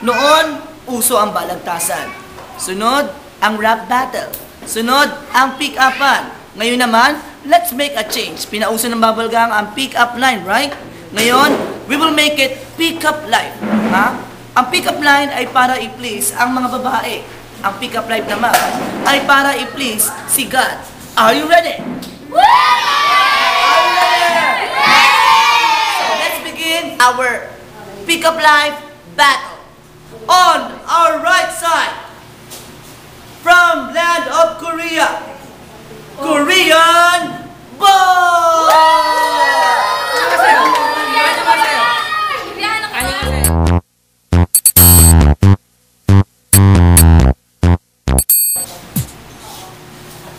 Noon, uso ang balagtasan. Sunod, ang rap battle. Sunod, ang pick-upan. Ngayon naman, let's make a change. Pinauso ng Bubble Gang ang pick-up line, right? Ngayon, we will make it pick-up line. Ha? Ang pick-up line ay para i-please ang mga babae. Ang pick-up line naman ay para i-please si God. Are you ready? Are you ready? So let's begin our pick-up line battle. On our right side, from land of Korea, Korean boy!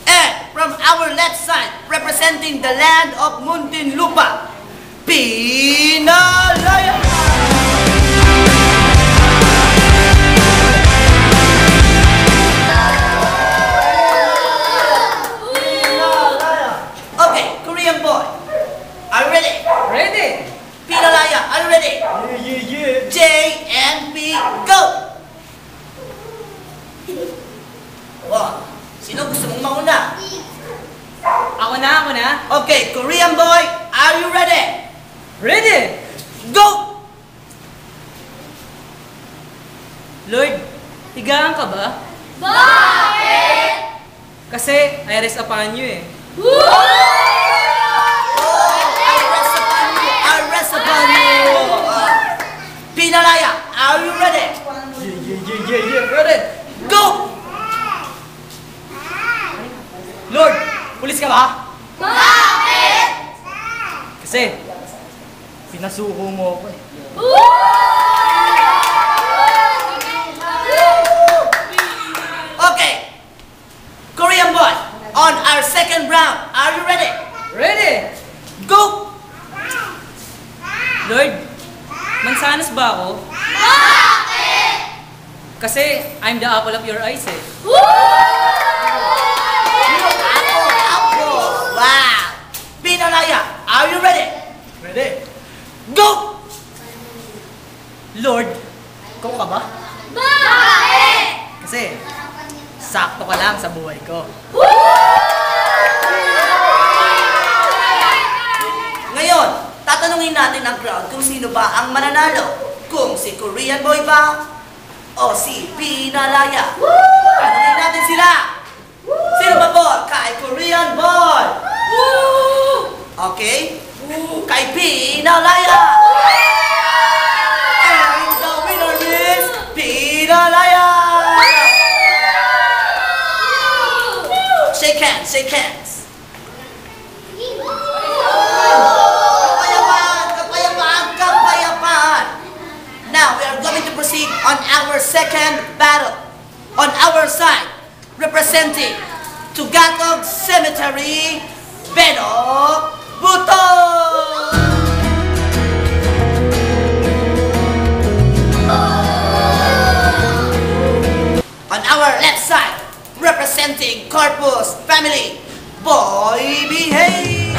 And from our left side, representing the land of Muntinlupa, Pinalaya! Okay, Korean boy, are you ready? Ready? Pinalaya, are you ready? Yeah. J and P, go! Wow, sino gusto mong mauna? Ako na. Okay, Korean boy, are you ready? Ready? Go! Lord, higaan ka ba? Bakit? Kasi I rest upon you eh. I rest upon you. Pinalaya, are you ready? Yeah. Ready? Go! Lord, pulis ka ba? Bakit? Kasi pinasuko mo ako eh. Okay, Korean boy, on our second round, are you ready? Ready? Go! Lord, mansanas ba ako? Bakit? Kasi I'm the apple of your eyes eh. Apple! Wow! Pinalaya, are you ready? Ready? Go! Lord, ikaw ka ba? Bakit? Kasi sakto ka lang sa buhay ko. Ngayon, tatanungin natin ang crowd kung sino ba ang mananalo. Kung si Korean boy ba o si Pinalaya. Tanungin natin sila. Sino ba po kay Korean boy? Okay? Kay Pinalaya. And the winner is Pinalaya. Shake hands, shake hands. Kapayapaan. Now, we are going to proceed on our second battle. On our side, representing Tugatog Cemetery, Benok Buto! On our left side, representing Corpus Family, Boy Behave!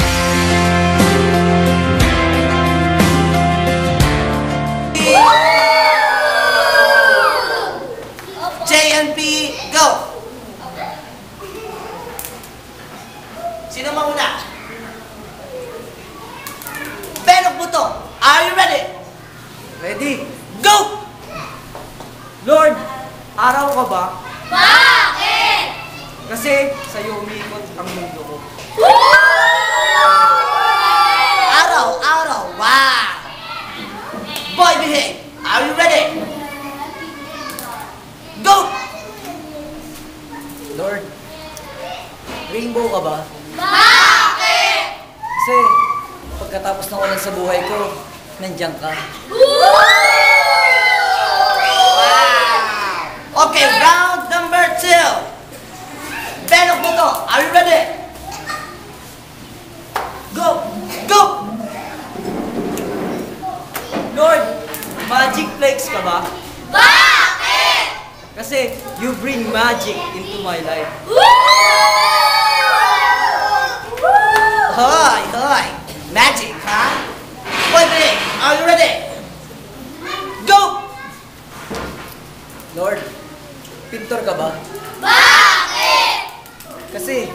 JNP, go! Sino mauna? Benok Buto, are you ready? Ready? Go! Lord, araw ka ba? Bakit? Kasi sa'yo umikot ang mundo ko. Araw, wow! Boy Behave, are you ready? Go! Lord, rainbow ka ba? Bakit? Kasi pagkatapos ng ulan sa buhay ko, nandiyan ka. Okay, round number 2. Benok Buto, are you ready? Go! Go! Lord, magic flakes ka ba? Bakit? Kasi you bring magic into my life. Hoy! Magic, huh? Boy Behave, are you ready? Go! Lord, pintor ka ba? Bakit? Kasi,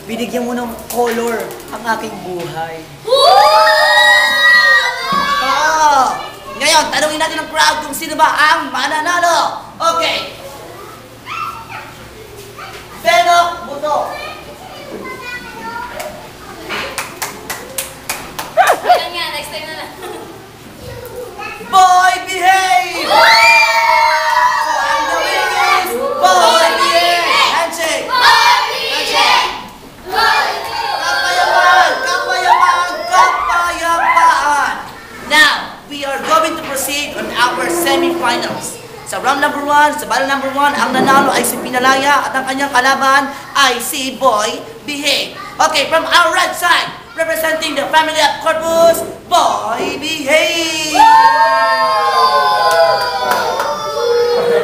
binigyan mo ng color ang aking buhay. Oh! Ngayon, tanungin natin ng crowd kung sino ba ang mananalo. Okay. Benok Buto. Yan nga, next time na lang. Boy Behave! So, ang the winner is Boy Behave! Handshake! Kapayapaan! Kapayapaan! Kapayapaan! Now, we are going to proceed on our semi-finals. Sa round number 1, sa battle number 1, ang nanalo ay si Pinalaya at ang kanyang kalaban ay si Boy Behave. Okay, from our right side, representing the family of Corpus, Boy Behave!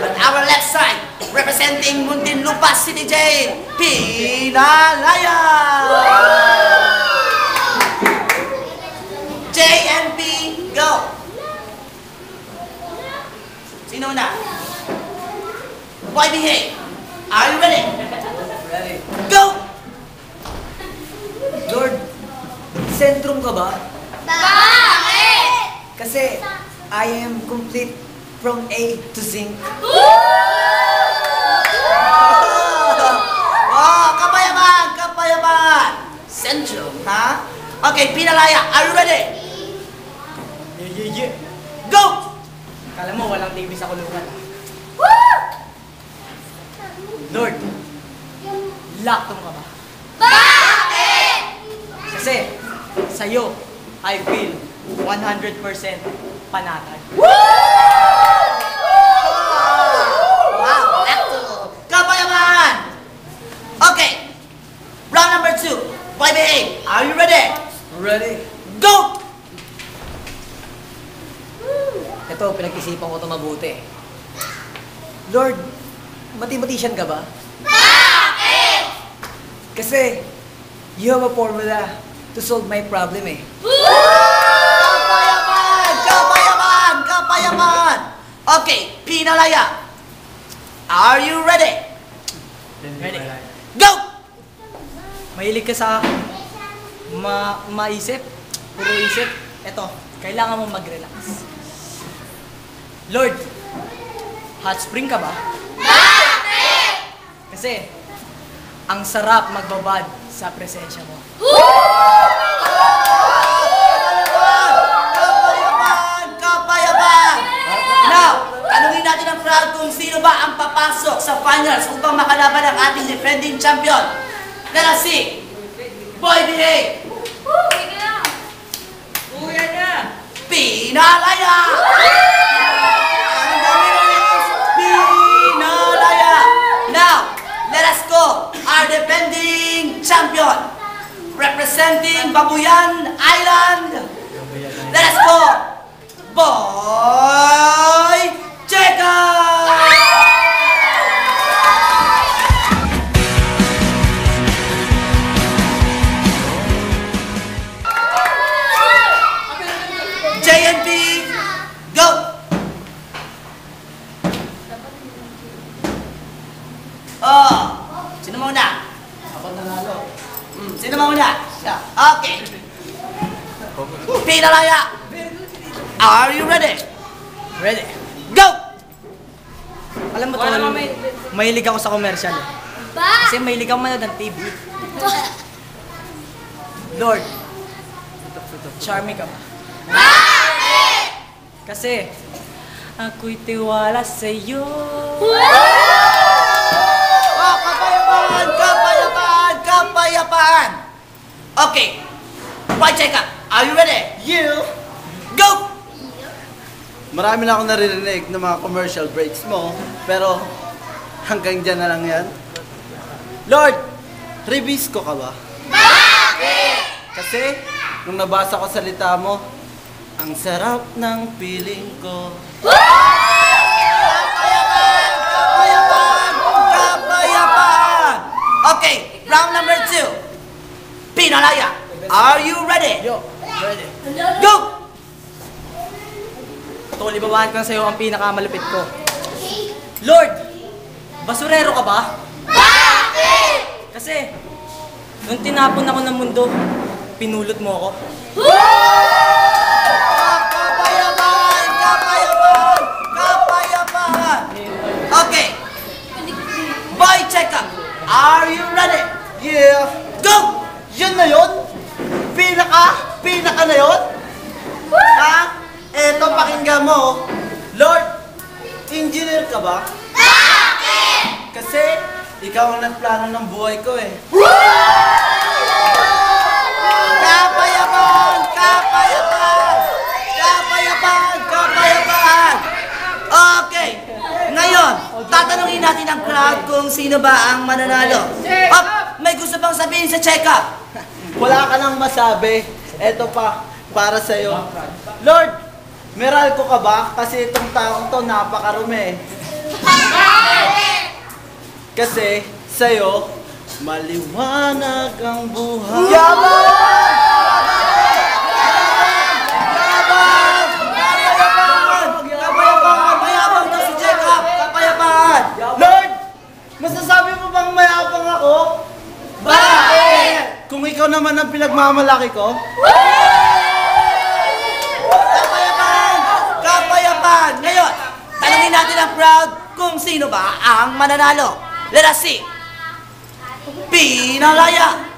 On our left side, representing Muntinlupa City Jail, Pinalaya! JNP, go! Sino na? Boy Behave, are you ready? Ready? Go! Lord, sentrum ka ba? Bakit? Kasi, I am complete from A to Z. Oh, kapayapaan! Kapayapaan! Central, ha? Okay, Pinalaya, are you ready? Yeah. Go! Kala mo walang TV sa kulungan. Lord, lockdown ka ba? Bakit? Kasi, sa'yo, I feel 100% panatag. Wow, excellent! Kapayapaan! Okay, round number 2. Boy Behave, are you ready? Ready? Go! Ito, pinag-isipan ko ito mabuti. Lord, mathematician ka ba? Bakit? Kasi, you have a formula to solve my problem eh. Kapayapaan! Kapayapaan! Kapayapaan! Okay, Pinalaya, are you ready? Ready? Go! Mahilig ka sa maisip, puro isip. Eto, kailangan mo mag-relax. Lord, hot spring ka ba? Bakit? Kasi, ang sarap magbabad sa presensya mo. Kapayapaan! Kapayapaan! Now, tanungin natin ang crowd kung sino ba ang papasok sa finals upang makalaban ang ating defending champion. Let us see. Boy Behave, Uy, ka na. Pinalaya! Ang dami na is Pinalaya! Now, let us go. Our defending champion, representing Babuyan Island. Let us go. Boy Jacob! JNP, go! Oh, sino mauna? Ako nanalo. Sino mauna? Siya. Okay. Pinalaya, are you ready? Ready? Go! Alam mo, tol, mahilig ako sa commercial. Ba? Kasi mahilig ako manood ng TV. Lord, charming ka ba? Bakit? Kasi, ako'y tiwala sa'yo. Oh, kapayapaan! Kapayapaan! Kapayapaan! Okay. Boy Jacob, are you ready? You? Go! Marami na akong naririnig ng mga commercial breaks mo, pero hanggang dyan na lang yan. Lord, Rebisco ka ba? Bakit? Kasi, nung nabasa ko salita mo, ang sarap ng piling ko. Kapayapaan! Kapayapaan! Kapayapaan! Okay, round number 2. Pinalaya, are you ready? Yo, ready? Go! Tol, ibabahan ko na sa'yo ang pinakamalupit ko. Lord, basurero ka ba? Bakit? Kasi, nung tinapon ako ng mundo, pinulot mo ako. Kapayapaan! Kapayapaan! Kapayapaan! Okay. Boy checkup. Are you ready? Yeah! Go! Yun na yun? Pinaka na yun? Ha? Eto, pakinggan mo. Lord, engineer ka ba? Bakit? Kasi, ikaw ang nagplano ng buhay ko eh. Kapayapaan! Kapayapaan! Kapayapaan! Kapayapaan! Okay. Ngayon, tatanungin natin ang crowd kung sino ba ang mananalo. Up! May gusto bang sabihin sa check-up? Wala ka nang masabi. Eto pa, para sa'yo. Lord, meral ko ka ba? Kasi itong taong to napakarumi. Bakit? Kasi, sa'yo, maliwanag ang buhay. Yaman! Yaman! Kapayapaan! Kapayapaan! Mayabang to si check-up! Kapayapaan! Lord, masasabi mo bang mayabang ako? Bakit? Kung ikaw naman ang pinagmamalaki ko, Kapayapaan! Kapayapaan! Ngayon, tanungin natin ang crowd kung sino ba ang mananalo. Let us see. Pinalaya!